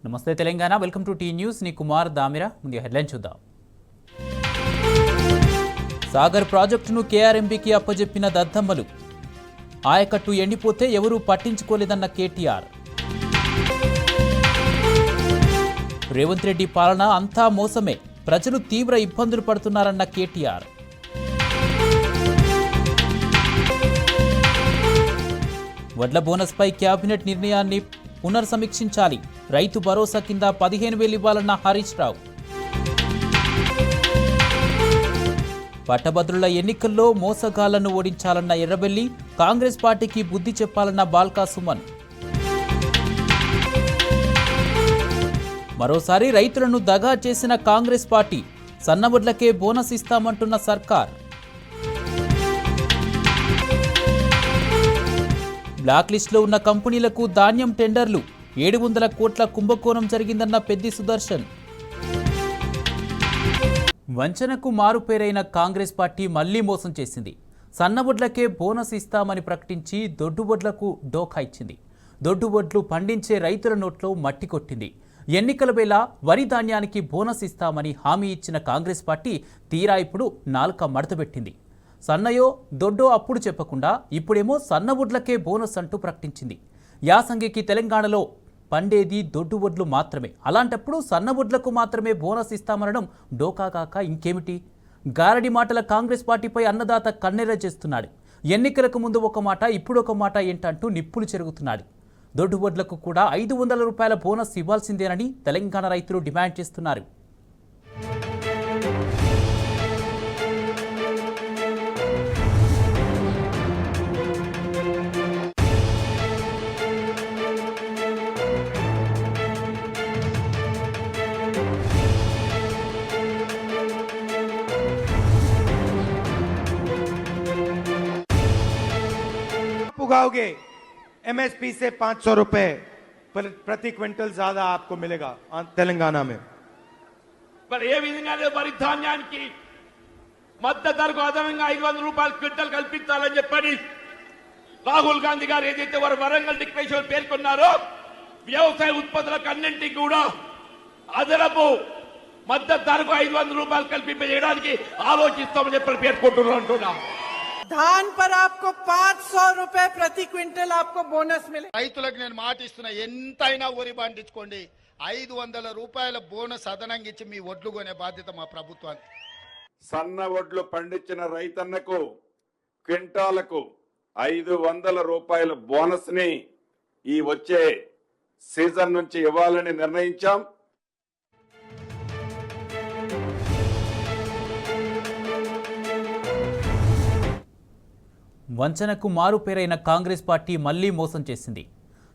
నమస్తే Telangana, welcome to T news. నీ కుమార్ దామిరా. ముందు హెడ్లైన్ చూద్దాం. సాగర్ ప్రాజెక్టును కేఆర్ఎంబీకి అప్పజెప్పిన దద్దమ్మలు. ఆయకట్టు ఎండిపోతే ఎవరూ పట్టించుకోలేదన్న కేటీఆర్. రేవంత్ రెడ్డి పాలన అంతా మోసమే, ప్రజలు తీవ్ర ఇబ్బందులు పడుతున్నారన్న కేటీఆర్. వడ్ల బోనస్పై క్యాబినెట్ నిర్ణయాన్ని పునర్సమీక్షించాలి, రైతు భరోసా కింద 15,000 ఇవ్వాలన్న హరీష్ రావు. పట్టభద్రుల ఎన్నికల్లో మోసగాళ్లను ఓడించాలన్న ఎర్రబెల్లి, కాంగ్రెస్ పార్టీకి బుద్ధి చెప్పాలన్న బాల్కా సుమన్. మరోసారి రైతులను దగా చేసిన కాంగ్రెస్ పార్టీ, సన్నవడ్లకే బోనస్ ఇస్తామంటున్న సర్కార్. బ్లాక్ లిస్టులో ఉన్న కంపెనీలకు ధాన్యం టెండర్లు, 700 కోట్ల కుంభకోణం జరిగిందన్న పెద్ది సుదర్శన్. వంచనకు మారుపేరైన కాంగ్రెస్ పార్టీ మళ్లీ మోసం చేసింది. సన్నవడ్లకే బోనస్ ఇస్తామని ప్రకటించి దొడ్డువడ్లకు డోకా ఇచ్చింది. దొడ్డువడ్లు పండించే రైతుల నోట్లో మట్టి కొట్టింది. ఎన్నికల వేళ వరి ధాన్యానికి బోనస్ ఇస్తామని హామీ ఇచ్చిన కాంగ్రెస్ పార్టీ తీరా ఇప్పుడు నాలుక మడతపెట్టింది. సన్నయో దొడ్డో అప్పుడు చెప్పకుండా ఇప్పుడేమో సన్నవడ్లకే బోనస్ అంటూ ప్రకటించింది. యాసంగికి తెలంగాణలో పండేది దొడ్డువడ్లు మాత్రమే, అలాంటప్పుడు సన్నవడ్లకు మాత్రమే బోనస్ ఇస్తామనడం డోకా కాక ఇంకేమిటి? గారడి మాటల కాంగ్రెస్ పార్టీపై అన్నదాత కన్నెర్ర చేస్తున్నాడు. ఎన్నికలకు ముందు ఒక మాట, ఇప్పుడు ఒక మాట ఏంటంటూ నిప్పులు చెరుగుతున్నాడు. దొడ్డువడ్లకు కూడా 500 రూపాయల బోనస్ ఇవ్వాల్సిందేనని తెలంగాణ రైతులు డిమాండ్ చేస్తున్నారు. उगाओगे एमएसपी से 500 रुपए प्रति क्विंटल ज्यादा आपको मिलेगा तेलंगाना में. पर ఏ విధంగా వరి ధాన్యానికి మద్దతు ధరకు అదనంగా 500 రూపాయల క్వింటల్ కల్పించాలని చెప్పని రాహుల్ గాంధీ గారు ఏదైతే వారు వరంగల్ డిక్లరేషన్ పేర్కొన్నారో, వ్యవసాయ ఉత్పత్తులకు అన్నింటికి కూడా అదనపు మద్దతు ధరకు 500 రూపాయలు కల్పించడానికి ఆలోచిస్తామని చెప్పి పేర్కొంటున్నారు అంటున్నాం. धान पर आपको 500 रुपए प्रति क्विंटल आपको बोनस मिले. రైతులకు నేను మాట ఇస్తున్నా, ఎంతైనా వరి పండించుకోండి, 500 రూపాయల బోనస్ అదనంగా ఇచ్చి మీ ఒడ్లు కొనే బాధ్యత మా ప్రభుత్వానికి. సన్న వడ్లు పండించిన రైతన్నకు క్వింటాలకు 500 రూపాయల బోనస్ ని ఈ వచ్చే సీజన్ నుంచి ఇవ్వాలని నిర్ణయించాం. వంచనకు మారుపేరైన కాంగ్రెస్ పార్టీ మళ్లీ మోసం చేసింది.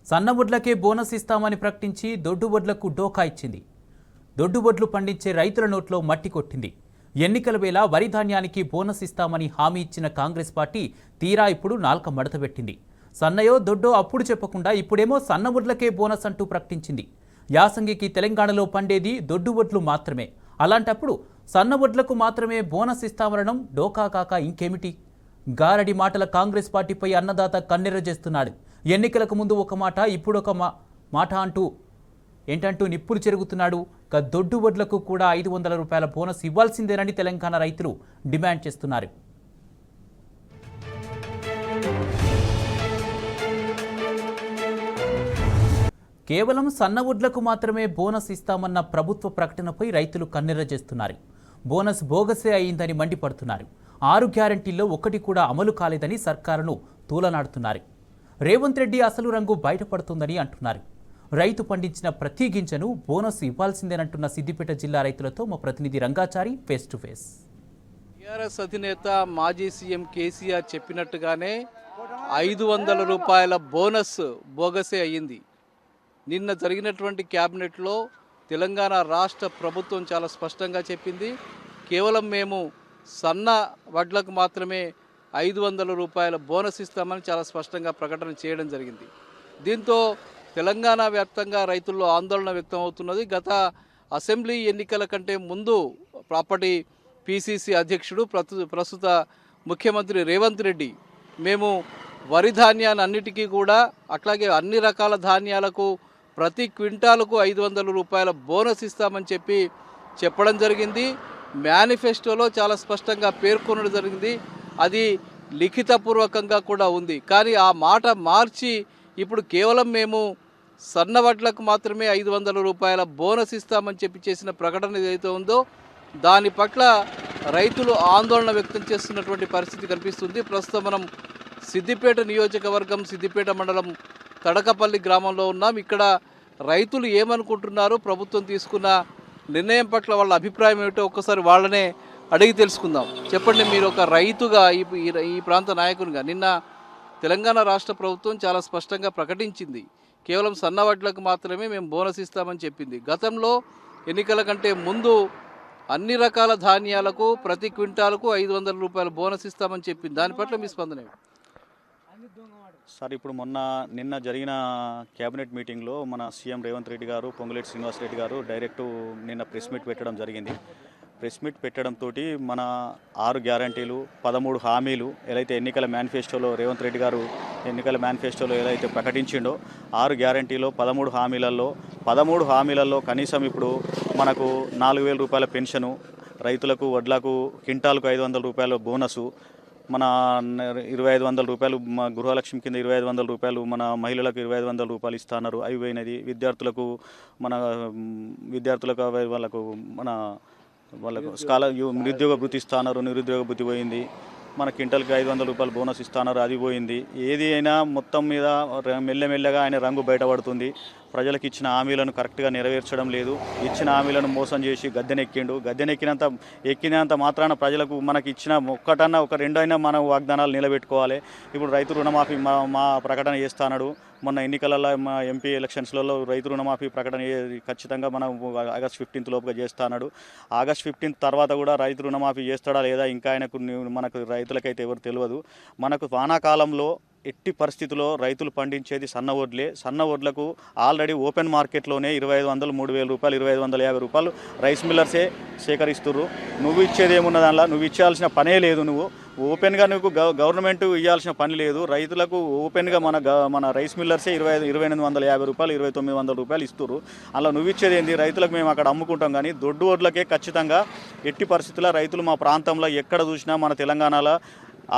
సన్నవడ్లకే బోనస్ ఇస్తామని ప్రకటించి దొడ్డువడ్లకు డోకా ఇచ్చింది. దొడ్డువడ్లు పండించే రైతుల నోట్లో మట్టి కొట్టింది. ఎన్నికల వేళ వరి ధాన్యానికి బోనస్ ఇస్తామని హామీ ఇచ్చిన కాంగ్రెస్ పార్టీ తీరా ఇప్పుడు నాల్క మడతపెట్టింది. సన్నయో దొడ్డో అప్పుడు చెప్పకుండా ఇప్పుడేమో సన్నవడ్లకే బోనస్ అంటూ ప్రకటించింది. యాసంగికి తెలంగాణలో పండేది దొడ్డువడ్లు మాత్రమే, అలాంటప్పుడు సన్నవడ్లకు మాత్రమే బోనస్ ఇస్తామనడం డోకా కాక ఇంకేమిటి? గారడి మాటల కాంగ్రెస్ పార్టీపై అన్నదాత కన్నెర్ర చేస్తున్నాడు. ఎన్నికలకు ముందు ఒక మాట, ఇప్పుడు ఒక మాట అంటూ ఏంటంటూ నిప్పులు చెరుగుతున్నాడు. దొడ్డువడ్లకు కూడా 500 రూపాయల బోనస్ ఇవ్వాల్సిందేనని తెలంగాణ రైతులు డిమాండ్ చేస్తున్నారు. కేవలం సన్నవడ్లకు మాత్రమే బోనస్ ఇస్తామన్న ప్రభుత్వ ప్రకటనపై రైతులు కన్నెర్ర చేస్తున్నారు. బోనస్ బోగసే అయిందని మండిపడుతున్నారు. 6 గ్యారంటీల్లో ఒకటి కూడా అమలు కాలేదని సర్కారును తూలనాడుతున్నారు. రేవంత్ రెడ్డి అసలు రంగు బయటపడుతుందని అంటున్నారు. రైతు పండించిన ప్రతి గింజను బోనస్ ఇవ్వాల్సిందేనంటున్న సిద్దిపేట జిల్లా రైతులతో మా ప్రతినిధి Rangachari face to face. TRS అధినేత మాజీ సీఎం కేసీఆర్ చెప్పినట్టుగానే 500 రూపాయల బోనస్ బోగసే అయ్యింది. నిన్న జరిగినటువంటి క్యాబినెట్లో తెలంగాణ రాష్ట్ర ప్రభుత్వం చాలా స్పష్టంగా చెప్పింది, కేవలం మేము సన్న వడ్లకు మాత్రమే 500 రూపాయల బోనస్ ఇస్తామని చాలా స్పష్టంగా ప్రకటన చేయడం జరిగింది. దీంతో తెలంగాణ వ్యాప్తంగా రైతుల్లో ఆందోళన వ్యక్తం అవుతున్నది. గత అసెంబ్లీ ఎన్నికల కంటే ముందు అప్పటి పిసిసి అధ్యక్షుడు ప్రస్తుత ముఖ్యమంత్రి రేవంత్ రెడ్డి, మేము వరి ధాన్యాన్ని అన్నిటికీ కూడా అట్లాగే అన్ని రకాల ధాన్యాలకు ప్రతి క్వింటాలకు 500 రూపాయల బోనస్ ఇస్తామని చెప్పడం జరిగింది. మేనిఫెస్టోలో చాలా స్పష్టంగా పేర్కొనడం జరిగింది. అది లిఖితపూర్వకంగా కూడా ఉంది. కానీ ఆ మాట మార్చి ఇప్పుడు కేవలం మేము సన్నవడ్లకు మాత్రమే 500 రూపాయల బోనస్ ఇస్తామని చేసిన ప్రకటన ఏదైతే ఉందో దాని పట్ల రైతులు ఆందోళన వ్యక్తం చేస్తున్నటువంటి పరిస్థితి కనిపిస్తుంది. ప్రస్తుతం మనం సిద్దిపేట నియోజకవర్గం సిద్దిపేట మండలం తడకపల్లి గ్రామంలో ఉన్నాం. ఇక్కడ రైతులు ఏమనుకుంటున్నారు, ప్రభుత్వం తీసుకున్న నిర్ణయం పట్ల వాళ్ళ అభిప్రాయం ఏమిటో ఒక్కసారి వాళ్ళనే అడిగి తెలుసుకుందాం. చెప్పండి, మీరు ఒక రైతుగా ఈ ప్రాంత నాయకునిగా నిన్న తెలంగాణ రాష్ట్ర ప్రభుత్వం చాలా స్పష్టంగా ప్రకటించింది, కేవలం సన్నవడ్లకు మాత్రమే మేము బోనస్ ఇస్తామని చెప్పింది. గతంలో ఎన్నికల కంటే ముందు అన్ని రకాల ధాన్యాలకు ప్రతి క్వింటాలకు 500 రూపాయల బోనస్ ఇస్తామని చెప్పింది. దాని పట్ల మీ స్పందన ఏమిటి? సార్, ఇప్పుడు నిన్న జరిగిన క్యాబినెట్ మీటింగ్లో మన సీఎం రేవంత్ రెడ్డి గారు, పొంగులేటి శ్రీనివాస్ రెడ్డి గారు నిన్న ప్రెస్ మీట్ పెట్టడం జరిగింది. ప్రెస్ మీట్ పెట్టడంతో మన 6 గ్యారంటీలు 13 హామీలు ఏదైతే ఎన్నికల మేనిఫెస్టోలో రేవంత్ రెడ్డి గారు ఏదైతే ప్రకటించిండో 6 గ్యారంటీలో 13 హామీలలో కనీసం ఇప్పుడు మనకు 4,000 రూపాయల పెన్షను, రైతులకు వడ్లకు క్వింటాల్కు 500 రూపాయల బోనసు, మన 2,500 రూపాయలు గృహలక్ష్మి కింద 2,500 రూపాయలు, మన మహిళలకు 2,500 రూపాయలు ఇస్తున్నారు. అవి పోయినది. విద్యార్థులకు వాళ్ళకు నిరుద్యోగ భృతి ఇస్తున్నారు. నిరుద్యోగ భృతి పోయింది. మన క్వింటల్కి 500 రూపాయలు బోనస్ ఇస్తున్నారు. అది పోయింది. ఏది అయినా మొత్తం మీద మెల్లమెల్లగా ఆయన రంగు బయటపడుతుంది. ప్రజలకు ఇచ్చిన హామీలను కరెక్ట్గా నెరవేర్చడం లేదు. ఇచ్చిన హామీలను మోసం చేసి ఎక్కినంత మాత్రాన ప్రజలకు మనకి ఇచ్చిన ఒక్కటన్నా ఒక రెండైనా మనం వాగ్దానాలు నిలబెట్టుకోవాలి. ఇప్పుడు రైతు రుణమాఫీ మా ప్రకటన చేస్తున్నాడు. మొన్న ఎన్నికలలో మా ఎంపీ ఎలక్షన్స్లలో రైతు రుణమాఫీ ప్రకటన ఖచ్చితంగా మనం ఆగస్ట్ 15 లోపుగా చేస్తున్నాడు. ఆగస్ట్ 15 తర్వాత కూడా రైతు రుణమాఫీ చేస్తాడా లేదా ఇంకా మనకు రైతులకైతే ఎవరు తెలియదు. మనకు వానాకాలంలో ఎట్టి పరిస్థితుల్లో రైతులు పండించేది సన్న వడ్లకు ఆల్రెడీ ఓపెన్ మార్కెట్లోనే 2,500, 3,000 రూపాయలు, 2,550 రూపాయలు రైస్ మిల్లర్సే సేకరిస్తున్నారు. నువ్వు ఇచ్చేది ఏమున్న దానిలో నువ్వు ఇచ్చేయాల్సిన పనే లేదు. నువ్వు ఓపెన్గా నువ్వు గవర్నమెంట్ ఇవ్వాల్సిన పని లేదు. రైతులకు ఓపెన్గా మన రైస్ మిల్లర్సే 2,850 రూపాయలు, 2,900 రూపాయలు ఇస్తున్నారు. అలా నువ్వు ఇచ్చేది ఏంది? రైతులకు మేము అక్కడ అమ్ముకుంటాం. కానీ దొడ్డు వడ్లకే ఖచ్చితంగా ఎట్టి పరిస్థితుల్లో రైతులు మా ప్రాంతంలో ఎక్కడ చూసినా మన తెలంగాణలో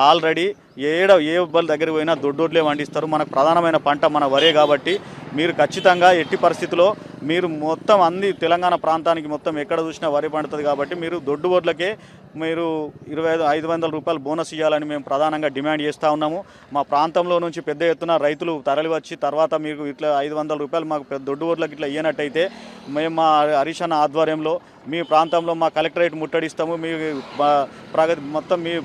ఆల్రెడీ ఏ ఒబ్బల దగ్గర పోయినా దొడ్డోడ్లే పండిస్తారు. మనకు ప్రధానమైన పంట మన వరే కాబట్టి మీరు ఖచ్చితంగా ఎట్టి పరిస్థితుల్లో మీరు మొత్తం అన్ని తెలంగాణ ప్రాంతానికి మొత్తం ఎక్కడ చూసినా వరి పండుతుంది కాబట్టి మీరు దొడ్డు వడ్లకే మీరు 500 రూపాయలు బోనస్ ఇవ్వాలని మేము ప్రధానంగా డిమాండ్ చేస్తూ ఉన్నాము. మా ప్రాంతంలో నుంచి పెద్ద ఎత్తున రైతులు తరలి వచ్చి తర్వాత మీకు ఇట్లా 500 రూపాయలు మాకు దొడ్డు వడ్లకి ఇట్లా ఇవ్వనట్టయితే మేము మా హరీష్ అన్న ఆధ్వర్యంలో మీ ప్రాంతంలో మా కలెక్టరేట్ ముట్టడిస్తాము, మీ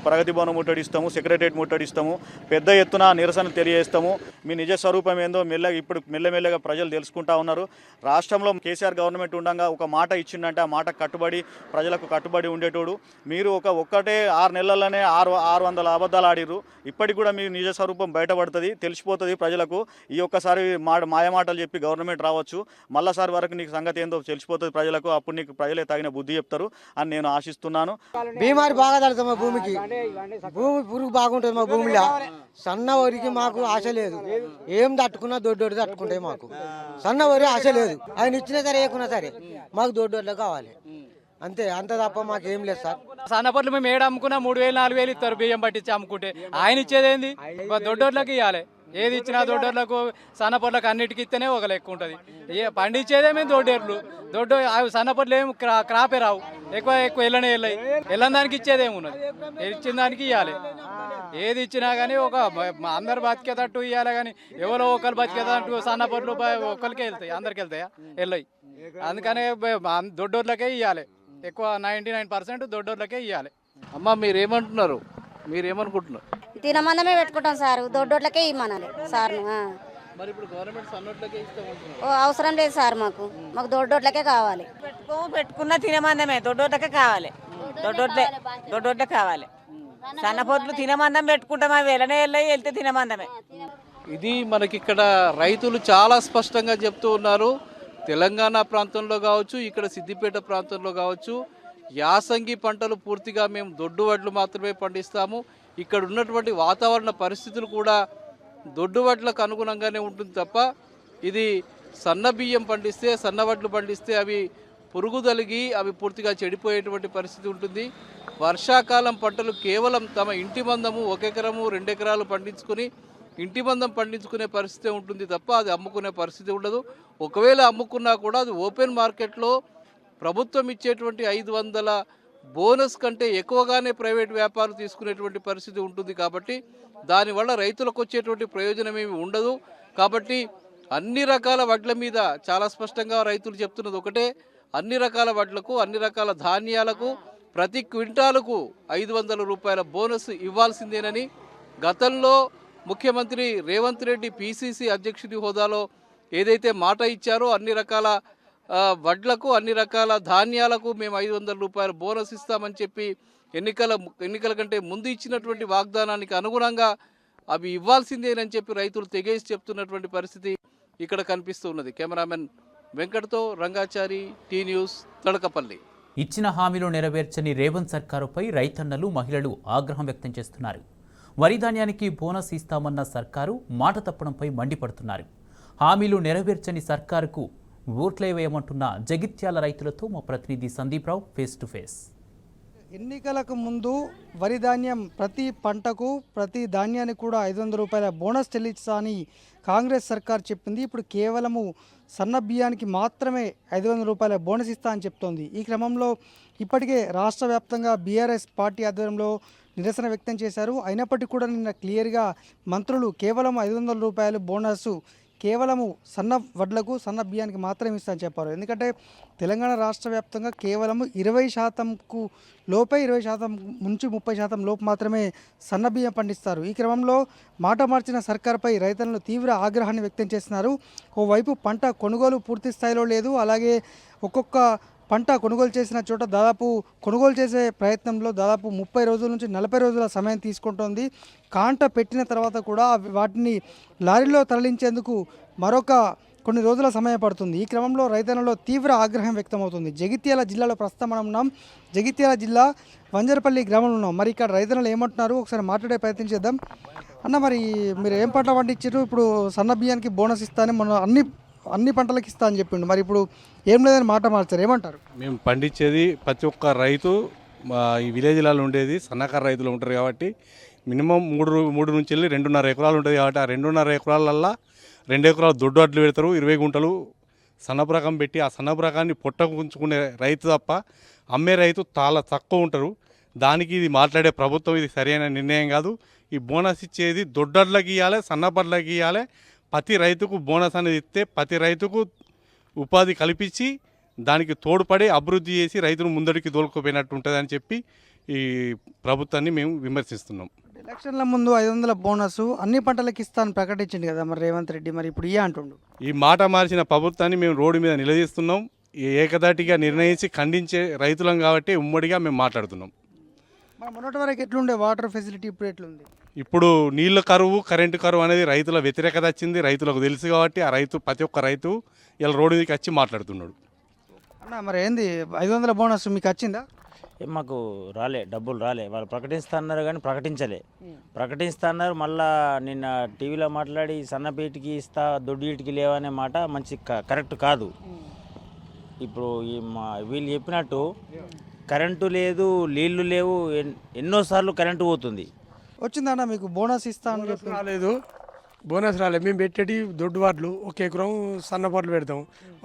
ప్రగతి భవనం ముట్టడిస్తాము, సెక్రటరేట్ ముట్టడిస్తాము, పెద్ద ఎత్తున నిరసన తెలియజేస్తాము. మీ నిజ స్వరూపం ఏందో ఇప్పుడు మెల్లమెల్లగా ప్రజలు తెలుసుకుంటా ఉన్నారు. రాష్ట్రంలో కేసీఆర్ గవర్నమెంట్ ఉండగా ఒక మాట ఇచ్చిందంటే ఆ మాట ప్రజలకు కట్టుబడి ఉండేటోడు. మీరు ఒక్కటే 6 నెలల్లోనే 600 అబద్ధాలు ఆడిర్రు. ఇప్పటికి కూడా మీ నిజ స్వరూపం బయటపడుతుంది, తెలిసిపోతుంది ప్రజలకు. ఈ ఒక్కసారి మాయమాటలు చెప్పి గవర్నమెంట్ రావచ్చు, మళ్ళీసారి వరకు నీకు సంగతి ఏందో తెలిసిపోతుంది ప్రజలకు. అప్పుడు నీకు ప్రజలే తగిన బుద్ధి చెప్తారు అని నేను ఆశిస్తున్నాను. బీమారి బాగా తడుతుంది మా భూమికి, భూమి పురుగు బాగుంటుంది మా భూమిలో. సన్న వరికి మాకు ఆశ లేదు. ఏం తట్టుకున్నా దొడ్డోడు తట్టుకుంటే మాకు సన్న వరి ఆశ లేదు. ఆయన ఇచ్చినా సరే ఏకున్నా సరే మాకు దొడ్డోడ్లో కావాలి అంతే. అంత తప్ప మాకేం లేదు సార్. సన్నపట్లు మేము ఏడు అమ్ముకున్నా 3,000, 4,000 ఇస్తారు బియ్యం పట్టించి అమ్ముకుంటే. ఆయన ఇచ్చేది ఏంది? దొడ్డోడ్లకి ఇవ్వాలి. ఏది ఇచ్చినా దొడ్డోర్లకు సన్నపొట్లకు అన్నిటికి ఇస్తేనే ఒక లెక్క ఉంటుంది. పండించేదేమేమి దొడ్డు సన్నపొట్లు ఏమి క్రాపే రావు, ఎక్కువ వెళ్ళనే వెళ్ళని దానికి ఇచ్చేదేమున్నది. ఇచ్చిన దానికి ఇవ్వాలి. ఏది ఇచ్చినా కానీ ఒక అందరు బతికేటట్టు ఇవ్వాలి. కానీ ఎవరో ఒకరు బతికేటట్టు సన్నపొట్లు ఒక్కరికే వెళ్తాయి, అందరికి వెళ్తాయా? వెళ్ళాయి. అందుకనే దొడ్డోర్లకే ఇవ్వాలి. ఎక్కువ 99% దొడ్డోర్లకే ఇవ్వాలి. అమ్మ, మీరేమనుకుంటున్నారు? తినమందమే పెట్టుకుంటాం సార్, దొడ్డోట్లకే ఇవ్వమనాలి సార్. మరి ఇప్పుడు గవర్నమెంట్ సన్నోట్లకే ఇస్తామంటున్నారు. అవసరం లేదు సార్, మాకు దొడ్డోట్లకే కావాలి. పెట్టుకున్న తినమందమే దొడ్డోట్లకే కావాలి. దొడ్డోట్లే కావాలి. సన్నపోట్లు తినమందం పెట్టుకుంటాం, అవి వెళ్ళనే వెళ్తే తినమందమే. ఇది మనకిక్కడ రైతులు చాలా స్పష్టంగా చెప్తూ ఉన్నారు. తెలంగాణ ప్రాంతంలో కావచ్చు, ఇక్కడ సిద్దిపేట ప్రాంతంలో కావచ్చు, యాసంగి పంటలు పూర్తిగా మేము దొడ్డు వడ్లు మాత్రమే పండిస్తాము. ఇక్కడ ఉన్నటువంటి వాతావరణ పరిస్థితులు కూడా దొడ్డు వడ్లకు అనుగుణంగానే ఉంటుంది తప్ప ఇది సన్న బియ్యం పండిస్తే, సన్నవడ్లు పండిస్తే అవి పురుగు తలిగి అవి పూర్తిగా చెడిపోయేటువంటి పరిస్థితి ఉంటుంది. వర్షాకాలం పంటలు కేవలం తమ ఇంటి మందము 1 ఎకరము 2 ఎకరాలు పండించుకొని ఇంటి మందం పండించుకునే పరిస్థితి ఉంటుంది తప్ప అది అమ్ముకునే పరిస్థితి ఉండదు. ఒకవేళ అమ్ముకున్నా కూడా అది ఓపెన్ మార్కెట్లో ప్రభుత్వం ఇచ్చేటువంటి 500 బోనస్ కంటే ఎక్కువగానే ప్రైవేట్ వ్యాపారులు తీసుకునేటువంటి పరిస్థితి ఉంటుంది. కాబట్టి దానివల్ల రైతులకు వచ్చేటువంటి ప్రయోజనం ఏమి ఉండదు. కాబట్టి అన్ని రకాల వడ్ల మీద చాలా స్పష్టంగా రైతులు చెప్తున్నది ఒకటే, అన్ని రకాల వడ్లకు, అన్ని రకాల ధాన్యాలకు ప్రతి క్వింటాలకు 500 రూపాయల బోనస్ ఇవ్వాల్సిందేనని గతంలో ముఖ్యమంత్రి రేవంత్ రెడ్డి పిసిసి అధ్యక్షుడి హోదాలో ఏదైతే మాట ఇచ్చారో అన్ని రకాల వడ్లకు, అన్ని రకాల ధాన్యాలకు మేము 500 రూపాయల బోనస్ ఇస్తామని చెప్పి ఎన్నికల కంటే ముందు ఇచ్చినటువంటి వాగ్దానానికి అనుగుణంగా అవి ఇవ్వాల్సిందేనని చెప్పి రైతులు తెగేసి చెప్తున్నటువంటి పరిస్థితి ఇక్కడ కనిపిస్తూ ఉన్నది. కెమెరామెన్ వెంకట్తో రంగాచారి, టీ న్యూస్, తడకపల్లి. ఇచ్చిన హామీలు నెరవేర్చని రేవంత్ సర్కారుపై రైతన్నలు, మహిళలు ఆగ్రహం వ్యక్తం చేస్తున్నారు. వరి ధాన్యానికి బోనస్ ఇస్తామన్న సర్కారు మాట తప్పడంపై మండిపడుతున్నారు. హామీలు నెరవేర్చని సర్కారుకు ఓట్లేవేయమంటున్న జగిత్యాల రైతులతో మా ప్రతినిధి సందీప్ రావు ఫేస్ టు ఫేస్. ఎన్నికలకు ముందు వరి ధాన్యం ప్రతి పంటకు, ప్రతి ధాన్యానికి కూడా 500 రూపాయల బోనస్ చెల్లిస్తా అని కాంగ్రెస్ సర్కార్ చెప్పింది. ఇప్పుడు కేవలము సన్న బియ్యానికి మాత్రమే 500 రూపాయల బోనస్ ఇస్తా అని చెప్తోంది. ఈ క్రమంలో ఇప్పటికే రాష్ట్ర వ్యాప్తంగా బీఆర్ఎస్ పార్టీ ఆధ్వర్యంలో నిరసన వ్యక్తం చేశారు. అయినప్పటికీ కూడా నిన్న క్లియర్గా మంత్రులు కేవలం 500 రూపాయలు బోనస్ కేవలము సన్న వడ్లకు, సన్న బియ్యానికి మాత్రమే ఇస్తా అని చెప్పారు. ఎందుకంటే తెలంగాణ రాష్ట్ర వ్యాప్తంగా కేవలము 20% లోపే, 20% నుంచి 30% లోపు మాత్రమే సన్న బియ్యం పండిస్తారు. ఈ క్రమంలో మాట మార్చిన సర్కార్పై రైతులను తీవ్ర ఆగ్రహాన్ని వ్యక్తం చేస్తున్నారు. ఓవైపు పంట కొనుగోలు పూర్తి స్థాయిలో లేదు, అలాగే ఒక్కొక్క పంట కొనుగోలు చేసిన చోట దాదాపు కొనుగోలు చేసే ప్రయత్నంలో దాదాపు 30 రోజుల నుంచి 40 రోజుల సమయం తీసుకుంటోంది. కాంట పెట్టిన తర్వాత కూడా వాటిని లారీలో తరలించేందుకు మరొక కొన్ని రోజుల సమయం పడుతుంది. ఈ క్రమంలో రైతన్నలో తీవ్ర ఆగ్రహం వ్యక్తమవుతుంది. జగిత్యాల జిల్లాలో ప్రస్తుతం మనం ఉన్నాం. జగిత్యాల జిల్లా వంజరపల్లి గ్రామంలో ఉన్నాం. మరి ఇక్కడ రైతన్నలు ఏమంటున్నారు ఒకసారి మాట్లాడే ప్రయత్నం చేద్దాం. అన్న, మరి మీరు ఏం పంట పండించారు? ఇప్పుడు సన్న బియ్యానికి బోనస్ ఇస్తానని మన అన్ని పంటలకు ఇస్తా అని చెప్పిండు. మరి ఇప్పుడు ఏం లేదని మాట మార్చారు, ఏమంటారు? మేము పండించేది ప్రతి ఒక్క రైతు ఈ విలేజ్లలో ఉండేది సన్నకారు రైతులు ఉంటారు కాబట్టి మినిమం 3 నుంచి వెళ్ళి 2.5 ఎకరాలు ఉంటుంది కాబట్టి ఆ 2.5 ఎకరాలల్లో 2 ఎకరాలు దొడ్డు అడ్లు పెడతారు. 20 గుంటలు సన్నపు రకం పెట్టి ఆ సన్నపు రకాన్ని పొట్టకు ఉంచుకునే రైతు తప్ప అమ్మే రైతు చాలా తక్కువ ఉంటారు. దానికి ఇది మాట్లాడే ప్రభుత్వం ఇది సరైన నిర్ణయం కాదు. ఈ బోనస్ ఇచ్చేది దొడ్డడ్లకి ఇవ్వాలి, సన్నపడ్లకి ఇవ్వాలి. ప్రతి రైతుకు బోనస్ అనేది ఇస్తే ప్రతి రైతుకు ఉపాధి కల్పించి దానికి తోడ్పడి అభివృద్ధి చేసి రైతును ముందడికి తోలుకుపోయినట్టు ఉంటుందని చెప్పి ఈ ప్రభుత్వాన్ని మేము విమర్శిస్తున్నాం. ఎలక్షన్ల ముందు 500 బోనస్ అన్ని పంటలకు ఇస్తానని ప్రకటించింది కదా మరి రేవంత్ రెడ్డి, మరి ఇప్పుడు అంటుండు. ఈ మాట మార్చిన ప్రభుత్వాన్ని మేము రోడ్డు మీద నిలదీస్తున్నాం. ఏకదాటిగా నిర్ణయించి ఖండించే రైతులం కాబట్టి ఉమ్మడిగా మేము మాట్లాడుతున్నాం. మొన్నటి వరకు ఎట్లుండే వాటర్ ఫెసిలిటీ, ఇప్పుడు ఎట్లుంది? ఇప్పుడు నీళ్ళ కరువు, కరెంటు కరువు అనేది రైతుల వ్యతిరేకత వచ్చింది. రైతులకు తెలుసు కాబట్టి ఆ ప్రతి ఒక్క రైతు ఇలా రోడ్డు మీదకి వచ్చి మాట్లాడుతున్నాడు. అన్న, మరి ఏంది 500 బోనస్ మీకు వచ్చిందా? మాకు రాలే, డబ్బులు రాలే. వాళ్ళు ప్రకటిస్తున్నారు కానీ ప్రకటిస్తున్నారు. మళ్ళా నిన్న టీవీలో మాట్లాడి సన్నపేటికి ఇస్తా, దొడ్డిటికి లేవనే మాట మంచి కరెక్ట్ కాదు. ఇప్పుడు వీళ్ళు చెప్పినట్టు కరెంటు లేదు, నీళ్లు లేవు, ఎన్నోసార్లు కరెంటు పోతుంది. వచ్చిందన్న మీకు బోనస్ ఇస్తా అని చెప్పి? రాలేదు, బోనస్ రాలేదు. మేము పెట్టేటి దొడ్డు వాట్లు 1 ఎకరం సన్నపట్లు పెడతాం,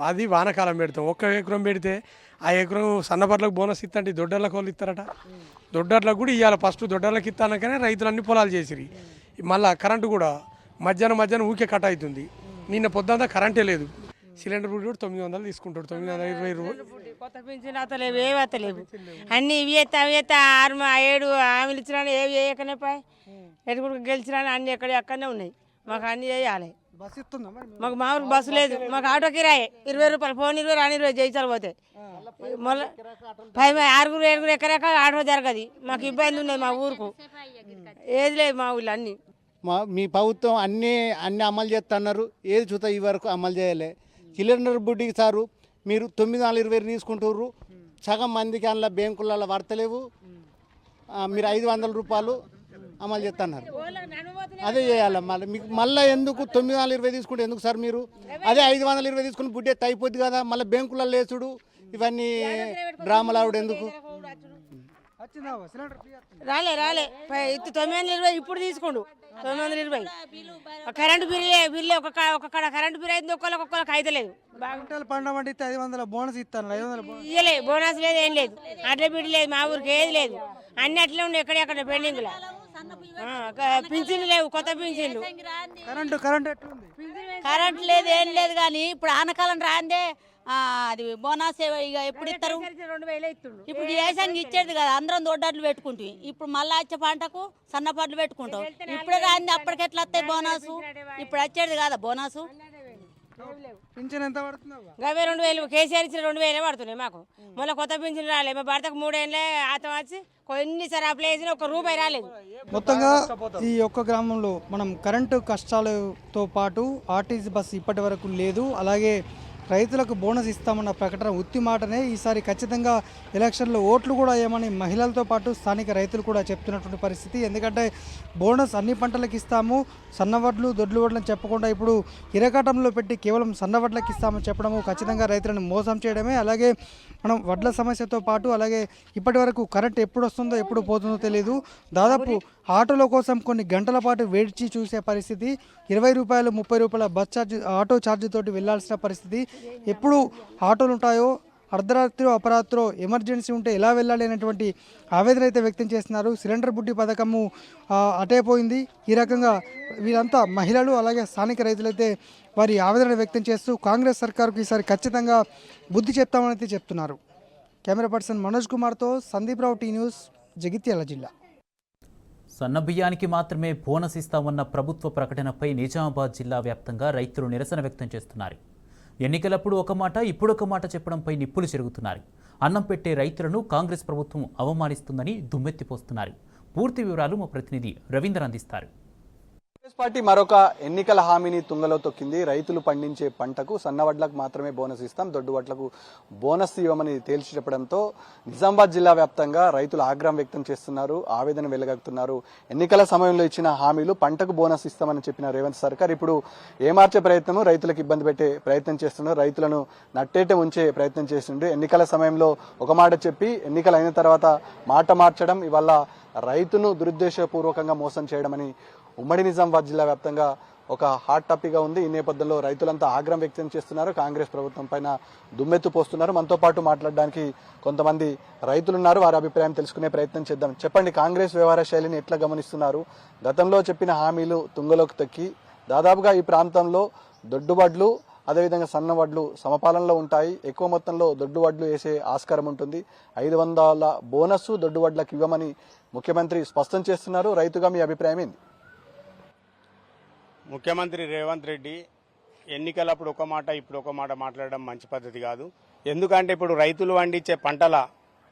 అది వానకాలం పెడతాం. 1 ఎకరం పెడితే ఆ ఎకరం సన్నపట్లకు బోనస్ ఇస్తా దొడ్డర్లకు వాళ్ళు ఇస్తారట. దొడ్డర్లకు కూడా ఇవ్వాలి. ఫస్ట్ దొడ్డర్లకు ఇస్తానకనే రైతులు అన్ని పొలాలు చేసిరి. మళ్ళీ కరెంటు కూడా మధ్యాహ్నం ఊకే కట్ అవుతుంది. నిన్న పొద్దుంతా కరెంటే లేదు. సిలిండర్ కూడా 900 తీసుకుంటాడు, 920 రూపాయలు. కొత్త పింఛన్ అతలేవు, ఏవి అతలేవు. అన్ని ఇవి ఎత్తా 7 హామీలు ఇచ్చినా ఏవి వేయకనే పాయి. ఎటుకుడు గెలిచినా అన్ని అక్కడనే ఉన్నాయి. మాకు అన్ని వేయాలి. బస్సు ఇస్తుందా? మాకు మామూలు బస్సు లేదు. మాకు ఆటో కిరాయి 20 రూపాయలు, ఫోన్ 20, రాని 20 జయించాలి పోతే. మళ్ళీ 6 7 ఎక్కడాక ఆటో జరగదు. మాకు ఇబ్బంది ఉన్నది మా ఊరుకు, ఏది లేదు మా ఊళ్ళో. అన్ని మీ ప్రభుత్వం అన్నీ అమలు చేస్తున్నారు, ఏది చూతా ఈ వరకు అమలు చేయలే. సిలిండర్ బుడ్డికి సారు మీరు 920 తీసుకుంటుర్రు, సగం మందికి అందులో బ్యాంకులలో పడతలేవు. మీరు 500 రూపాయలు అమలు చేస్తున్నారు. అదే చేయాలి. మళ్ళీ మీకు మళ్ళీ ఎందుకు 920 తీసుకుంటే ఎందుకు సార్ మీరు? అదే 520 తీసుకుని బుడ్డెత్తి అయిపోద్ది కదా. మళ్ళీ బ్యాంకులలో లేచుడు ఇవన్నీ డ్రామాలు ఆవిడ ఎందుకు? రాలే 920 ఇప్పుడు తీసుకోండు 920. కరెంటు బిల్లు ఒక కరెంటు బిల్లు అయితే ఒక్కొక్కరికి అయితే లేదు. పండుగ పండితే 500 బోనస్ ఇస్తాను. 500 ఇయ్యలే, బోనస్ లేదు, ఏం లేదు, అట్ల బిడ్డ లేదు, మా ఊరికి ఏది లేదు. అన్ని అట్లే ఉండే ఎక్కడెక్కడ పెండింగ్లో. పింఛన్లు లేవు, కొత్త పింఛన్లు. కరెంట్ ఎట్లుంది? కరెంట్ లేదు, ఏం లేదు. కానీ ఇప్పుడు ఆనకాలం రాందే అది బోనస్ ఇక ఎప్పుడు ఇస్తారు? ఇప్పుడు ఏసానికి ఇచ్చేది కదా, అందరం దొడ్డట్లు పెట్టుకుంటాం. ఇప్పుడు మళ్ళీ వచ్చే పంటకు సన్నపడ్లు పెట్టుకుంటాం. ఇప్పుడే రాంది, అప్పటికి ఎట్లా వస్తాయి బోనస్? ఇప్పుడు వచ్చేది కదా బోనస్. పింఛన్ ఎంత పడుతుంది? గవే 2000 కేసీఆర్ ఇచ్చిన 2000 పడుతున్నాయి మాకు. మళ్ళీ కొత్త పింఛన్ రాలేదు. మా భర్తకు 3 ఏళ్ళే ఆతం వచ్చి కొన్నిసారి అప్లై చేసిన ₹1 రాలేదు. మొత్తంగా ఈ ఒక్క గ్రామంలో మనం కరెంటు కష్టాలతో పాటు ఆర్టీసీ బస్సు ఇప్పటి వరకు లేదు. అలాగే రైతులకు బోనస్ ఇస్తామన్న ప్రకటన ఉత్తి మాటనే. ఈసారి ఖచ్చితంగా ఎలక్షన్లో ఓట్లు కూడా ఏమని మహిళలతో పాటు స్థానిక రైతులు కూడా చెప్తున్నటువంటి పరిస్థితి. ఎందుకంటే బోనస్ అన్ని పంటలకు ఇస్తాము, సన్నవడ్లు దొడ్లు వడ్లు అని చెప్పకుండా ఇప్పుడు ఇరకాటంలో పెట్టి కేవలం సన్నవడ్లకు ఇస్తామని చెప్పడము ఖచ్చితంగా రైతులను మోసం చేయడమే. అలాగే మనం వడ్ల సమస్యతో పాటు అలాగే ఇప్పటి వరకు కరెంట్ ఎప్పుడు వస్తుందో ఎప్పుడు పోతుందో తెలియదు. దాదాపు ఆటోల కోసం కొన్ని గంటల పాటు వేచి చూసే పరిస్థితి. ₹20 ₹30 బస్ ఛార్జ్ ఆటో ఛార్జ్ తోటి వెళ్లాల్సిన పరిస్థితి. ఎప్పుడు ఆటోలు ఉంటాయో, అర్ధరాత్రి అపరాత్రో ఎమర్జెన్సీ ఉంటే ఎలా వెళ్ళాలి అనేటువంటి ఆవేదన అయితే వ్యక్తం చేస్తున్నారు. సిలిండర్ బుడ్డి పథకము అటే పోయింది. ఈ రకంగా వీరంతా మహిళలు అలాగే స్థానిక రైతులైతే వారి ఆవేదన వ్యక్తం చేస్తూ కాంగ్రెస్ సర్కారుకు ఈసారి ఖచ్చితంగా బుద్ధి చెప్తామని అయితే చెప్తున్నారు. కెమెరా పర్సన్ మనోజ్ కుమార్తో సందీప్ రావు, టీ న్యూస్, జగిత్యాల జిల్లా. సన్నబియ్యానికి మాత్రమే బోనస్ ఇస్తామన్న ప్రభుత్వ ప్రకటనపై నిజామాబాద్ జిల్లా వ్యాప్తంగా రైతులు నిరసన వ్యక్తం చేస్తున్నారు. ఎన్నికలప్పుడు ఒక మాట, ఇప్పుడు ఒక మాట చెప్పడంపై నిప్పులు చెరుగుతున్నారు. అన్నం పెట్టే రైతులను కాంగ్రెస్ ప్రభుత్వం అవమానిస్తుందని దుమ్మెత్తిపోస్తున్నారు. పూర్తి వివరాలు మా ప్రతినిధి రవీంద్ర అందిస్తారు. కాంగ్రెస్ పార్టీ మరొక ఎన్నికల హామీని తుంగలో తొక్కింది. రైతులు పండించే పంటకు సన్నవడ్లకు మాత్రమే బోనస్ ఇస్తాం, దొడ్డు వడ్లకు బోనస్ ఇవ్వమని తేల్చి చెప్పడంతో నిజామాబాద్ జిల్లా వ్యాప్తంగా రైతులు ఆగ్రహం వ్యక్తం చేస్తున్నారు, ఆవేదన వెలగక్కుతున్నారు. ఎన్నికల సమయంలో ఇచ్చిన హామీలు పంటకు బోనస్ ఇస్తామని చెప్పిన రేవంత్ సర్కార్ ఇప్పుడు ఏమార్చే ప్రయత్నము, రైతులకు ఇబ్బంది పెట్టే ప్రయత్నం చేస్తున్నారు. రైతులను నట్టేట ఉంచే ప్రయత్నం చేస్తుండే. ఎన్నికల సమయంలో ఒక మాట చెప్పి ఎన్నికలు అయిన తర్వాత మాట మార్చడం, ఇవాళ రైతును దురుద్దేశపూర్వకంగా మోసం చేయడమని ఉమ్మడి నిజామాబాద్ జిల్లా వ్యాప్తంగా ఒక హాట్ టాపిక్గా ఉంది. ఈ నేపథ్యంలో రైతులంతా ఆగ్రహం వ్యక్తం చేస్తున్నారు, కాంగ్రెస్ ప్రభుత్వం పైన దుమ్మెత్తు పోస్తున్నారు. మనతో పాటు మాట్లాడడానికి కొంతమంది రైతులున్నారు, వారి అభిప్రాయం తెలుసుకునే ప్రయత్నం చేద్దాం. చెప్పండి, కాంగ్రెస్ వ్యవహార శైలిని ఎట్లా గమనిస్తున్నారు? గతంలో చెప్పిన హామీలు తుంగలోకి తక్కి దాదాపుగా ఈ ప్రాంతంలో దొడ్డువడ్లు అదేవిధంగా సన్నవడ్లు సమపాలనలో ఉంటాయి. ఎక్కువ మొత్తంలో దొడ్డువడ్లు వేసే ఆస్కారం ఉంటుంది. 500 బోనస్ దొడ్డువడ్లకు ఇవ్వమని ముఖ్యమంత్రి స్పష్టం చేస్తున్నారు. రైతుగా మీ అభిప్రాయం ఏంది? ముఖ్యమంత్రి రేవంత్ రెడ్డి ఎన్నికలప్పుడు ఒక మాట, ఇప్పుడు ఒక మాట మాట్లాడడం మంచి పద్ధతి కాదు. ఎందుకంటే ఇప్పుడు రైతులు పండించే పంటల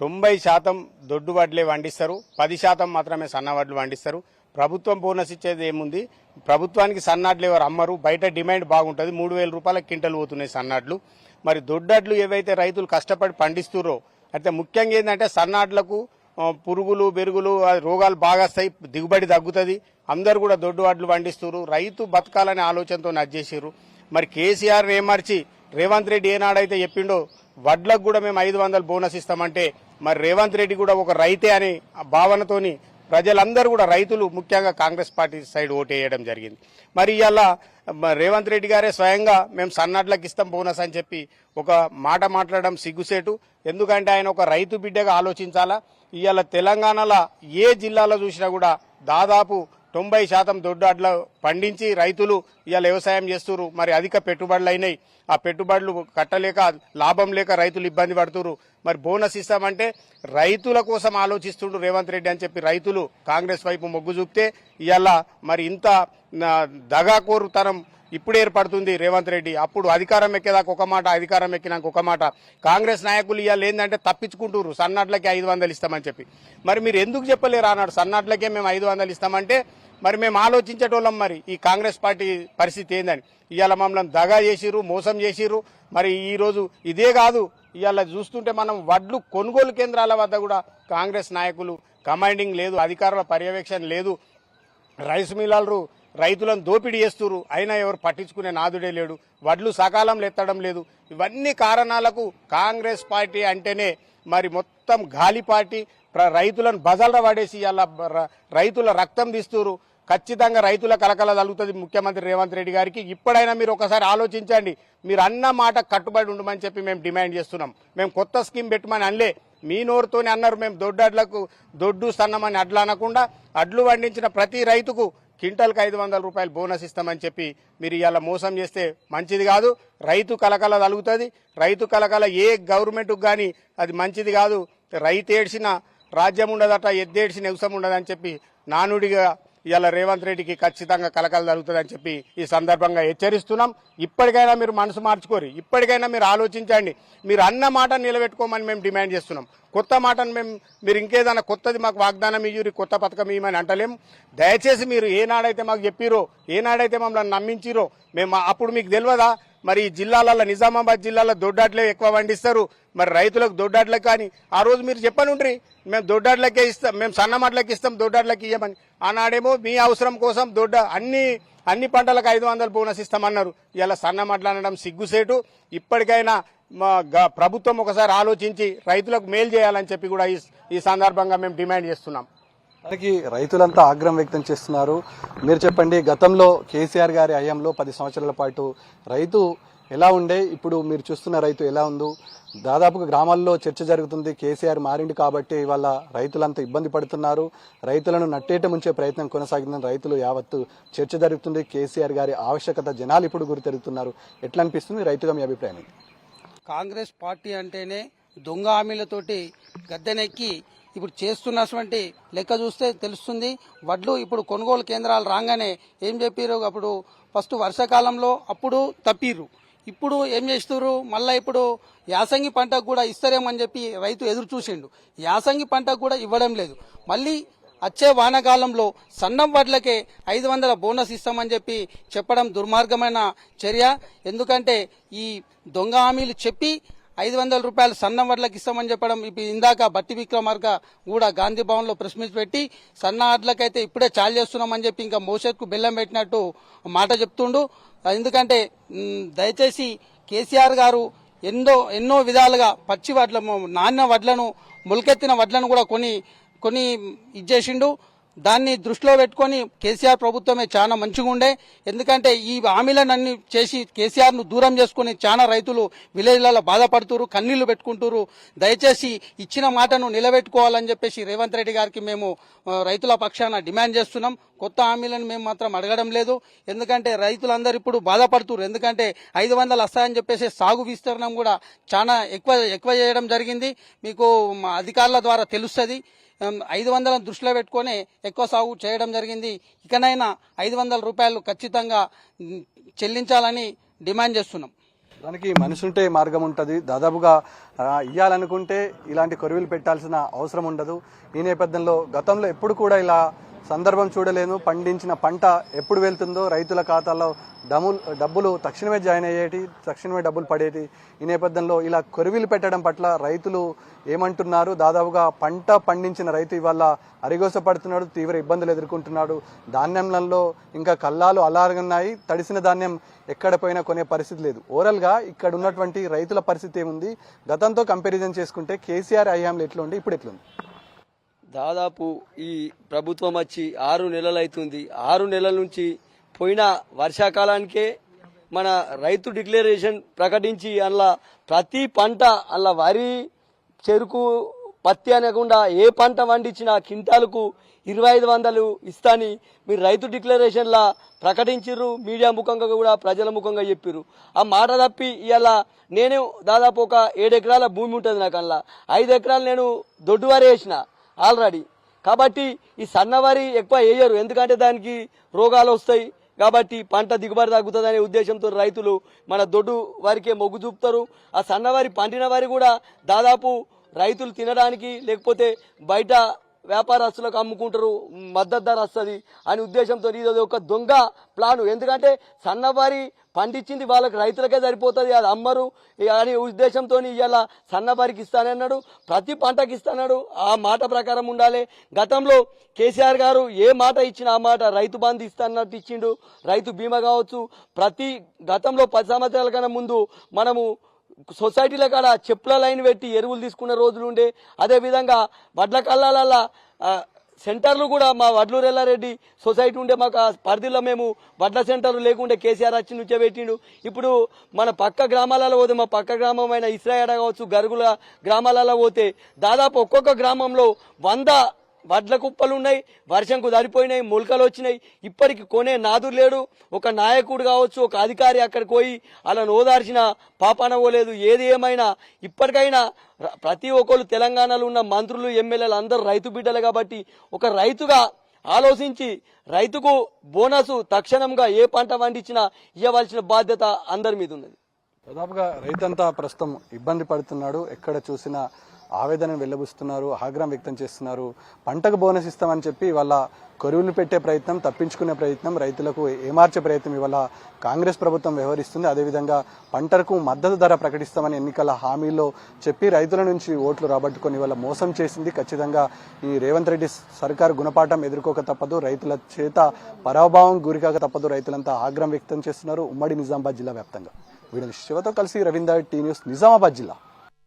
90% దొడ్డు వడ్లే పండిస్తారు, 10% మాత్రమే సన్నవడ్లు పండిస్తారు. ప్రభుత్వం బోనస్ ఇచ్చేది ఏముంది? ప్రభుత్వానికి సన్నాడ్లు ఎవరు అమ్మరు, బయట డిమాండ్ బాగుంటుంది. ₹3000 క్వింటల్ పోతున్నాయి సన్నాడ్లు. మరి దొడ్డడ్లు ఏవైతే రైతులు కష్టపడి పండిస్తురో, అయితే ముఖ్యంగా ఏంటంటే సన్నాడ్లకు పురుగులు బెరుగులు రోగాలు బాగా వస్తాయి, దిగుబడి తగ్గుతుంది. అందరు కూడా దొడ్డు వడ్లు పండిస్తున్నారు. రైతు బతకాలనే ఆలోచనతో నచ్చేసారు. మరి కేసీఆర్ ఏమర్చి రేవంత్ రెడ్డి ఏనాడైతే చెప్పిండో వడ్లకు కూడా మేము 500 బోనస్ ఇస్తామంటే, మరి రేవంత్ రెడ్డి కూడా ఒక రైతే అనే భావనతోని ప్రజలందరూ కూడా రైతులు ముఖ్యంగా కాంగ్రెస్ పార్టీ సైడ్ ఓటేయడం జరిగింది. మరి ఇవాళ రేవంత్ రెడ్డి గారే స్వయంగా మేము సన్నడ్లకు ఇస్తాం బోనస్ అని చెప్పి ఒక మాట మాట్లాడడం సిగ్గుసేటు. ఎందుకంటే ఆయన ఒక రైతు బిడ్డగా ఆలోచించాలా. ఇవాళ తెలంగాణలో ఏ జిల్లాలో చూసినా కూడా దాదాపు 90% దొడ్డు పండించి రైతులు ఇవాళ వ్యవసాయం చేస్తున్నారు. మరి అధిక పెట్టుబడులు అయినాయి. ఆ పెట్టుబడులు కట్టలేక లాభం లేక రైతులు ఇబ్బంది పడుతున్నారు. మరి బోనస్ ఇస్తామంటే రైతుల కోసం ఆలోచిస్తుండ్రు రేవంత్ రెడ్డి అని చెప్పి రైతులు కాంగ్రెస్ వైపు మొగ్గు చూపితే ఇవాళ మరి ఇంత దగాకోరుతనం ఇప్పుడు ఏర్పడుతుంది రేవంత్ రెడ్డి. అప్పుడు అధికారం ఎక్కేదాకా ఒక మాట, అధికారం ఎక్కినాక ఒక మాట. కాంగ్రెస్ నాయకులు ఇవాళ ఏంటంటే తప్పించుకుంటున్నారు, సన్నాట్లకే 500 ఇస్తామని చెప్పి. మరి మీరు ఎందుకు చెప్పలేరు అన్నాడు, సన్నాట్లకే మేము 500 ఇస్తామంటే మరి మేము ఆలోచించేటోళ్ళం. మరి ఈ కాంగ్రెస్ పార్టీ పరిస్థితి ఏందని ఇవాళ మమ్మల్ని దగా చేసిర్రు, మోసం చేసిర్రు. మరి ఈ రోజు ఇదే కాదు, ఇవాళ చూస్తుంటే మనం వడ్లు కొనుగోలు కేంద్రాల వద్ద కూడా కాంగ్రెస్ నాయకులు కమాండింగ్ లేదు, అధికారుల పర్యవేక్షణ లేదు. రైస్ మిల్లర్లు రైతులను దోపిడీ చేస్తున్నారు, అయినా ఎవరు పట్టించుకునే నాదుడే లేడు. వడ్లు సకాలంలో ఎత్తడం లేదు. ఇవన్నీ కారణాలకు కాంగ్రెస్ పార్టీ అంటేనే మరి మొత్తం గాలి పార్టీ. రైతులను బజార్లో పడేసి ఇలా రైతుల రక్తం తీస్తున్నారు. ఖచ్చితంగా రైతుల కలకల కలుగుతుంది ముఖ్యమంత్రి రేవంత్ రెడ్డి గారికి. ఇప్పుడైనా మీరు ఒకసారి ఆలోచించండి. మీరు అన్న మాట కట్టుబడి ఉండమని చెప్పి మేము డిమాండ్ చేస్తున్నాం. మేము కొత్త స్కీమ్ పెట్టమని అనలే, మీ నోరుతోనే అన్నారు. మేము దొడ్డడ్లకు దొడ్డు సన్నమని అడ్లు అనకుండా అడ్లు పండించిన ప్రతి రైతుకు క్వింటల్కి 500 రూపాయలు బోనస్ ఇస్తామని చెప్పి మీరు ఇవాళ మోసం చేస్తే మంచిది కాదు. రైతు కలకల కలుగుతుంది. రైతు కలకల ఏ గవర్నమెంట్కు కానీ అది మంచిది కాదు. రైతు ఏడ్చిన రాజ్యం ఉండదట, ఎద్దేడ్చిన వ్యవసాయం ఉండదని చెప్పి నానుడిగా ఇవాళ రేవంత్ రెడ్డికి ఖచ్చితంగా కలకల జరుగుతుందని చెప్పి ఈ సందర్భంగా హెచ్చరిస్తున్నాం. ఇప్పటికైనా మీరు మనసు మార్చుకోరు, ఇప్పటికైనా మీరు ఆలోచించండి. మీరు అన్న మాట నిలబెట్టుకోమని మేము డిమాండ్ చేస్తున్నాం. కొత్త మాటను మీరు ఇంకేదైనా కొత్తది మాకు వాగ్దానం ఇయ్యూరి, కొత్త పథకం ఇవ్వమని అంటలేం. దయచేసి మీరు ఏనాడైతే మాకు చెప్పిరో, ఏనాడైతే మమ్మల్ని నమ్మించిరో మేము అప్పుడు మీకు తెలియదా? మరి ఈ జిల్లాలలో నిజామాబాద్ జిల్లాలో దొడ్డాట్లే ఎక్కువ పండిస్తారు, మరి రైతులకు దొడ్డాట్లకు కానీ ఆ రోజు మీరు చెప్పనుండ్రి మేము దొడ్డాట్లకే ఇస్తాం, మేము సన్నమాటలకి ఇస్తాం, దొడ్డాట్లకి ఇవ్వమని. ఆనాడేమో మీ అవసరం కోసం అన్ని పంటలకు 500 బోనస్ ఇస్తామన్నారు. ఇలా సన్నమాటలు అనడం సిగ్గుసేటు. ఇప్పటికైనా ప్రభుత్వం ఒకసారి ఆలోచించి రైతులకు మేలు చేయాలని చెప్పి కూడా ఈ సందర్భంగా మేము డిమాండ్ చేస్తున్నాం. దానికి రైతులంతా ఆగ్రహం వ్యక్తం చేస్తున్నారు. మీరు చెప్పండి, గతంలో కేసీఆర్ గారి హయాంలో 10 సంవత్సరాల పాటు రైతు ఎలా ఉండే, ఇప్పుడు మీరు చూస్తున్న రైతు ఎలా ఉందో? దాదాపుగా గ్రామాల్లో చర్చ జరుగుతుంది. కేసీఆర్ మారిండు కాబట్టి ఇవాళ రైతులంతా ఇబ్బంది పడుతున్నారు, రైతులను నట్టేట ముంచే ప్రయత్నం కొనసాగిందని రైతులు యావత్తు చర్చ జరుగుతుంది. కేసీఆర్ గారి ఆవశ్యకత జనాలు ఇప్పుడు గుర్తెరుగుతున్నారు. ఎట్లా అనిపిస్తుంది రైతుగా మీ అభిప్రాయం? కాంగ్రెస్ పార్టీ అంటేనే దొంగ హామీలతోటి గద్దెనెక్కి ఇప్పుడు చేస్తున్నటువంటి లెక్క చూస్తే తెలుస్తుంది. వడ్లు ఇప్పుడు కొనుగోలు కేంద్రాలు రాగానే ఏం చెప్పారు, అప్పుడు ఫస్ట్ వర్షాకాలంలో అప్పుడు తప్పిర్రు, ఇప్పుడు ఏం చేస్తున్నారు మళ్ళీ ఇప్పుడు యాసంగి పంటకు కూడా ఇస్తారేమని చెప్పి రైతు ఎదురు చూసిండు. యాసంగి పంటకు కూడా ఇవ్వడం లేదు. మళ్ళీ వచ్చే వానాకాలంలో సన్నం వడ్లకే 500 బోనస్ ఇస్తామని చెప్పి చెప్పడం దుర్మార్గమైన చర్య. ఎందుకంటే ఈ దొంగ హామీలు చెప్పి 500 రూపాయలు సన్నం వడ్లకి ఇస్తామని చెప్పడం. ఇప్పుడు ఇందాక బట్టి విక్రమార్క కూడా గాంధీ భవన్ లో ప్రెస్ మీట్ పెట్టి సన్న వడ్లకైతే ఇప్పుడే చాలు చేస్తున్నామని చెప్పి ఇంకా మోషత్కు బెల్లం పెట్టినట్టు మాట చెప్తుండు. ఎందుకంటే దయచేసి కేసీఆర్ గారు ఎన్నో విధాలుగా పచ్చి వడ్ల నాణ్య వడ్లను మొలకెత్తిన వడ్లను కూడా కొని ఇచ్చేసిండు. దాన్ని దృష్టిలో పెట్టుకొని కేసీఆర్ ప్రభుత్వమే చాలా మంచిగా ఉండే. ఎందుకంటే ఈ హామీలన్నీ చేసి కేసీఆర్ ను దూరం చేసుకుని చాలా రైతులు విలేజ్లలో బాధపడుతున్నారు, కన్నీళ్లు పెట్టుకుంటున్నారు. దయచేసి ఇచ్చిన మాటను నిలబెట్టుకోవాలని చెప్పేసి రేవంత్ రెడ్డి గారికి మేము రైతుల పక్షాన డిమాండ్ చేస్తున్నాం. కొత్త హామీలను మేము మాత్రం అడగడం లేదు. ఎందుకంటే రైతులందరూ ఇప్పుడు బాధపడుతున్నారు. ఎందుకంటే 500 వస్తాయని చెప్పేసి సాగు విస్తీర్ణం కూడా చాలా ఎక్కువ చేయడం జరిగింది. మీకు అధికారుల ద్వారా తెలుస్తుంది. 500 దృష్టిలో పెట్టుకొని ఎక్కువ సాగు చేయడం జరిగింది. ఇకనైనా 500 రూపాయలు ఖచ్చితంగా చెల్లించాలని డిమాండ్ చేస్తున్నాం. దానికి మనిషి ఉంటే మార్గం ఉంటుంది. దాదాపుగా ఇయ్యాలనుకుంటే ఇలాంటి కొరివిలు పెట్టాల్సిన అవసరం ఉండదు. ఈ నేపథ్యంలో గతంలో ఎప్పుడు కూడా ఇలా సందర్భం చూడలేను. పండించిన పంట ఎప్పుడు వెళ్తుందో రైతుల ఖాతాలో డబ్బులు తక్షణమే జాయిన్ అయ్యేటి, తక్షణమే డబ్బులు పడేటి. ఈ నేపథ్యంలో ఇలా కొరివిలు పెట్టడం పట్ల రైతులు ఏమంటున్నారు? దాదాపుగా పంట పండించిన రైతు ఇవాళ అరిగోస పడుతున్నాడు, తీవ్ర ఇబ్బందులు ఎదుర్కొంటున్నాడు. ధాన్యంలలో ఇంకా కల్లాలు అలాగున్నాయి. తడిసిన ధాన్యం ఎక్కడ పోయినా కొనే పరిస్థితి లేదు. ఓవరాల్ గా ఇక్కడ ఉన్నటువంటి రైతుల పరిస్థితి ఏముంది? గతంతో కంపారిజన్ చేసుకుంటే కేసీఆర్ హయాంలో ఎట్లుంది, ఇప్పుడు ఎట్లుంది? దాదాపు ఈ ప్రభుత్వం వచ్చి 6 నెలలు అవుతుంది. 6 నెలల నుంచి పోయిన వర్షాకాలానికే మన రైతు డిక్లరేషన్ ప్రకటించి అందులో ప్రతి పంట అందులో వరి, చెరుకు, పత్తి అనకుండా ఏ పంట పండించినా క్వింటాలకు 2500 ఇస్తాని మీరు రైతు డిక్లరేషన్లా ప్రకటించారు. మీడియా ముఖంగా కూడా ప్రజల ముఖంగా చెప్పారు. ఆ మాట తప్పి ఇవాళ నేను దాదాపు ఒక 7 ఎకరాల భూమి ఉంటుంది నాకు. అందులో 5 ఎకరాలు నేను దొడ్డు వరి వేసిన ఆల్రెడీ. కాబట్టి ఈ సన్నవరి ఎక్కువ వేయరు, ఎందుకంటే దానికి రోగాలు వస్తాయి కాబట్టి పంట దిగుబడి తగ్గుతుందనే ఉద్దేశంతో రైతులు మన దొడ్డు వరికే మొగ్గు చూపుతారు. ఆ సన్నవరి పండిన వరి కూడా దాదాపు రైతులు తినడానికి లేకపోతే బయట వ్యాపారస్తులకు అమ్ముకుంటారు, మద్దతు ధర వస్తుంది అనే ఉద్దేశంతో ఇది ఒక దొంగ ప్లాను. ఎందుకంటే సన్నవారి పండించింది వాళ్ళకి రైతులకే సరిపోతుంది, అది అమ్మరు అనే ఉద్దేశంతో ఇవాళ సన్నవారికి ఇస్తానన్నాడు, ప్రతి పంటకి ఇస్తాడు. ఆ మాట ప్రకారం ఉండాలి. గతంలో కేసీఆర్ గారు ఏ మాట ఇచ్చినా ఆ మాట, రైతు బంధు ఇస్తానట్టు ఇచ్చిండు, రైతు బీమా కావచ్చు. గతంలో 10 సంవత్సరాల కన్నా ముందు మనము సొసైటీల కాడ చెప్పుల లైన్ పెట్టి ఎరువులు తీసుకున్న రోజులు ఉండే. అదేవిధంగా వడ్ల కళ్ళాలల్లా సెంటర్లు కూడా మా వడ్లూరు ఎల్లారెడ్డి సొసైటీ ఉండే, మాకు ఆ పరిధిలో మేము వడ్ల సెంటర్లు లేకుండే కేసీఆర్ వచ్చి నుంచే పెట్టిండు. ఇప్పుడు మన పక్క గ్రామాలలో పోతే, మా పక్క గ్రామమైన ఇస్రాయేడ కావచ్చు, గరుగుల గ్రామాలలో పోతే దాదాపు ఒక్కొక్క గ్రామంలో 100 వడ్ల కుప్పలు ఉన్నాయి, వర్షంకు సరిపోయినాయి, మొలకలు వచ్చినాయి. ఇప్పటికి కొనే నాదురు లేడు. ఒక నాయకుడు కావచ్చు, ఒక అధికారి అక్కడికి పోయి అలా ఓదార్చిన పాపాన పోలేదు. ఏది ఏమైనా ఇప్పటికైనా ప్రతి ఒక్కరు తెలంగాణలో ఉన్న మంత్రులు, ఎమ్మెల్యేలు అందరూ రైతు బిడ్డలే కాబట్టి ఒక రైతుగా ఆలోచించి రైతుకు బోనస్ తక్షణంగా ఏ పంట పండించినా ఇవ్వవలసిన బాధ్యత అందరి మీద ఉన్నది. దాదాపుగా రైతంతా ప్రస్తుతం ఇబ్బంది పడుతున్నాడు. ఎక్కడ చూసినా ఆవేదనను వెల్లబుస్తున్నారు, ఆగ్రహం వ్యక్తం చేస్తున్నారు. పంటకు బోనస్ ఇస్తామని చెప్పి వాళ్ళ కొరువులు పెట్టే ప్రయత్నం, తప్పించుకునే ప్రయత్నం, రైతులకు ఏమార్చే ప్రయత్నం ఇవాళ కాంగ్రెస్ ప్రభుత్వం వ్యవహరిస్తుంది. అదేవిధంగా పంటలకు మద్దతు ధర ప్రకటిస్తామని ఎన్నికల హామీలో చెప్పి రైతుల నుంచి ఓట్లు రాబట్టుకొని ఇవాళ మోసం చేసింది. ఖచ్చితంగా ఈ రేవంత్ రెడ్డి సర్కారు గుణపాఠం ఎదుర్కోక తప్పదు, రైతుల చేత పరాభావం గురికాక తప్పదు. రైతులంతా ఆగ్రహం వ్యక్తం చేస్తున్నారు ఉమ్మడి నిజామాబాద్ జిల్లా వ్యాప్తంగా. వీడియో శివతో కలిసి రవీందర్, టీ న్యూస్, నిజామాబాద్ జిల్లా.